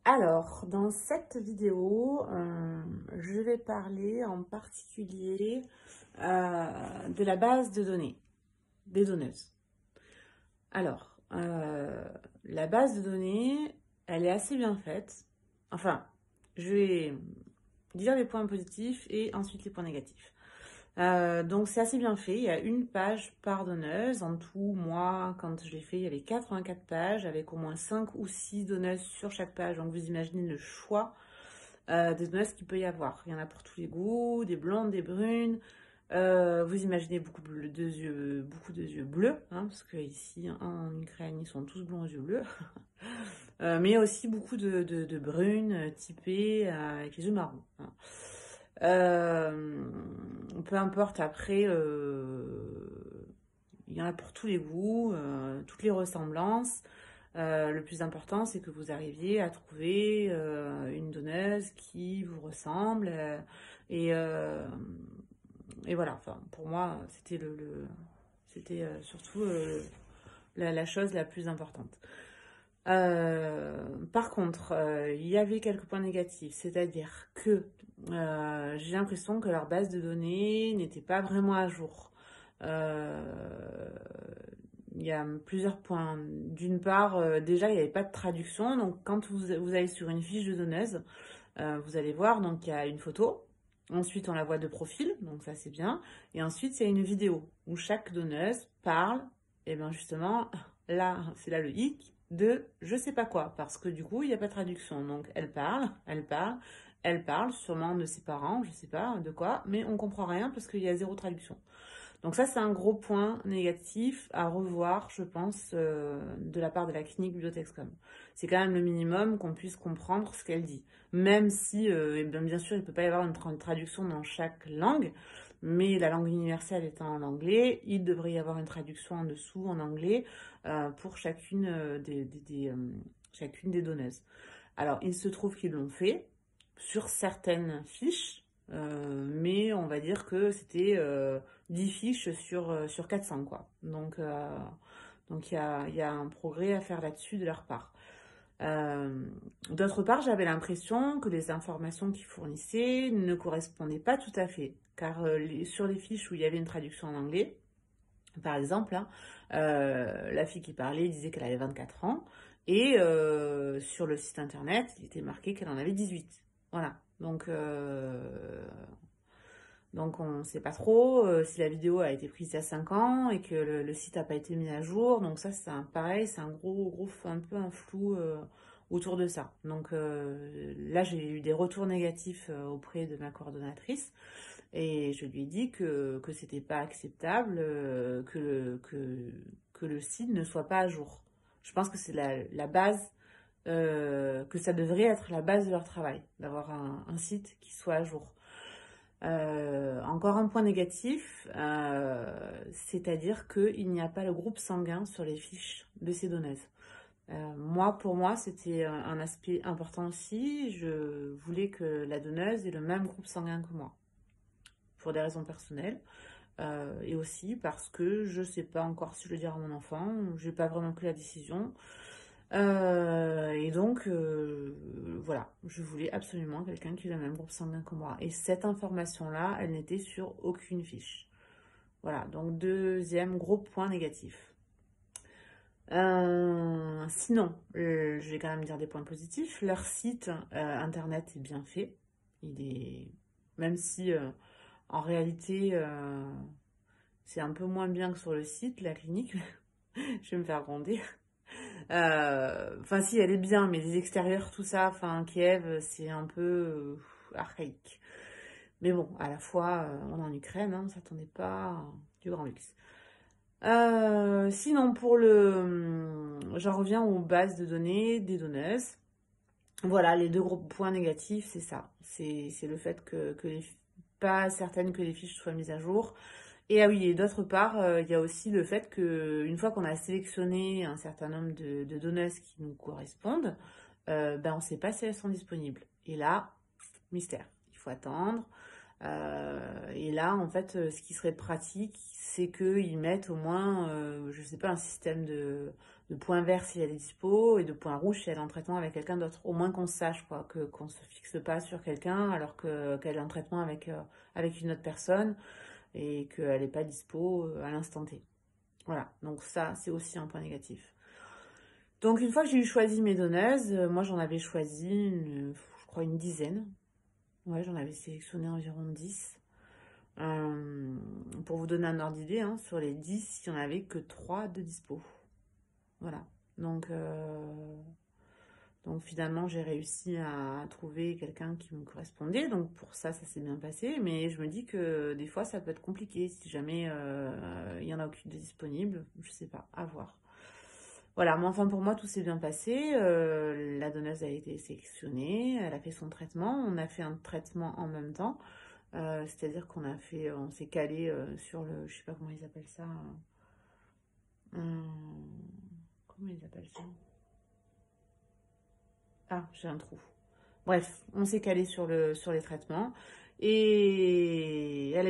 Alors, dans cette vidéo, je vais parler en particulier de la base de données des donneuses. Alors, la base de données, elle est assez bien faite. Enfin, je vais dire les points positifs et ensuite les points négatifs. Donc c'est assez bien fait, il y a une page par donneuse. En tout, moi, quand je l'ai fait, il y avait 84 pages avec au moins 5 ou 6 donneuses sur chaque page. Donc vous imaginez le choix des donneuses qu'il peut y avoir. Il y en a pour tous les goûts, des blondes, des brunes. Vous imaginez beaucoup de yeux bleus, hein, parce que ici en Ukraine, ils sont tous blonds aux yeux bleus. Mais aussi beaucoup de brunes typées avec les yeux marrons, hein. Peu importe après, il y en a pour tous les goûts, toutes les ressemblances. Le plus important, c'est que vous arriviez à trouver une donneuse qui vous ressemble. Et, euh, et voilà, enfin, pour moi, c'était c'était surtout la chose la plus importante. Par contre, il y avait quelques points négatifs, c'est-à-dire que j'ai l'impression que leur base de données n'était pas vraiment à jour. Euh, il y a plusieurs points. D'une part, déjà, il n'y avait pas de traduction. Donc, quand vous allez sur une fiche de donneuse, vous allez voir, donc il y a une photo. Ensuite, on la voit de profil, donc ça c'est bien. Et ensuite, il y a une vidéo où chaque donneuse parle. Et bien justement, là, c'est là le hic de je sais pas quoi, parce que du coup, il n'y a pas de traduction. Donc, elle parle, sûrement de ses parents, je sais pas de quoi, mais on comprend rien parce qu'il y a zéro traduction. Donc ça, c'est un gros point négatif à revoir, je pense, de la part de la clinique Bibliotexcom. C'est quand même le minimum qu'on puisse comprendre ce qu'elle dit. Même si, eh bien sûr, il ne peut pas y avoir une traduction dans chaque langue, mais la langue universelle étant l'anglais, il devrait y avoir une traduction en dessous en anglais pour chacune, chacune des donneuses. Alors, il se trouve qu'ils l'ont fait sur certaines fiches, mais on va dire que c'était 10 fiches sur 400, quoi. Donc il y a un progrès à faire là-dessus de leur part. Euh, D'autre part, j'avais l'impression que les informations qu'ils fournissaient ne correspondaient pas tout à fait, car sur les fiches où il y avait une traduction en anglais, par exemple, hein, la fille qui parlait disait qu'elle avait 24 ans, et sur le site internet, il était marqué qu'elle en avait 18. Voilà. Donc on ne sait pas trop si la vidéo a été prise il y a 5 ans et que le site n'a pas été mis à jour. Donc ça, c'est pareil, c'est un gros, un peu un flou autour de ça. Donc là, j'ai eu des retours négatifs auprès de ma coordonnatrice et je lui ai dit que c'était pas acceptable, que le site ne soit pas à jour. Je pense que c'est la base, que ça devrait être la base de leur travail, d'avoir un site qui soit à jour. Encore un point négatif, c'est-à-dire qu'il n'y a pas le groupe sanguin sur les fiches de ces donneuses. Moi, pour moi, c'était un aspect important aussi. Je voulais que la donneuse ait le même groupe sanguin que moi, pour des raisons personnelles, et aussi parce que je ne sais pas encore si je le dire à mon enfant, je n'ai pas vraiment pris la décision. Et donc, voilà, je voulais absolument quelqu'un qui ait le même groupe sanguin que moi. Et cette information-là, elle n'était sur aucune fiche. Voilà, donc deuxième gros point négatif. Sinon, je vais quand même dire des points positifs. Leur site internet est bien fait. Il est, même si en réalité c'est un peu moins bien que sur le site, la clinique, je vais me faire gronder. Enfin, si, elle est bien, mais les extérieurs, tout ça, enfin, Kiev, c'est un peu archaïque. Mais bon, à la fois, on est en Ukraine, hein, on s'attendait pas à du grand luxe. Sinon, j'en reviens aux bases de données des donneuses. Voilà, les deux gros points négatifs, c'est ça. C'est le fait pas certaines que les fiches soient mises à jour. Et ah oui, et d'autre part, il y a aussi le fait que une fois qu'on a sélectionné un certain nombre de donneuses qui nous correspondent, ben on ne sait pas si elles sont disponibles. Et là, mystère. Il faut attendre. Et là, en fait, ce qui serait pratique, c'est qu'ils mettent au moins, je sais pas, un système de point vert si elle est dispo et de point rouge si elle est en traitement avec quelqu'un d'autre. Au moins qu'on sache, quoi, qu'on se fixe pas sur quelqu'un alors qu'elle est en traitement avec une autre personne et qu'elle n'est pas dispo à l'instant T. Voilà, donc ça, c'est aussi un point négatif. Donc une fois que j'ai eu choisi mes donneuses, moi j'en avais choisi, je crois, une dizaine. Ouais, j'en avais sélectionné environ 10. Pour vous donner un ordre d'idée, hein, sur les 10, il n'y en avait que 3 de dispo. Voilà. Donc finalement, j'ai réussi à trouver quelqu'un qui me correspondait. Donc pour ça, ça s'est bien passé. Mais je me dis que des fois, ça peut être compliqué si jamais il n'y en a aucune de disponible. Je sais pas, à voir. Voilà, mais enfin pour moi, tout s'est bien passé. La donneuse a été sélectionnée, elle a fait son traitement. On a fait un traitement en même temps. C'est-à-dire on s'est calé sur le, je sais pas comment ils appellent ça. Comment ils appellent ça? Ah, j'ai un trou. Bref, on s'est calé sur les traitements et elle a eu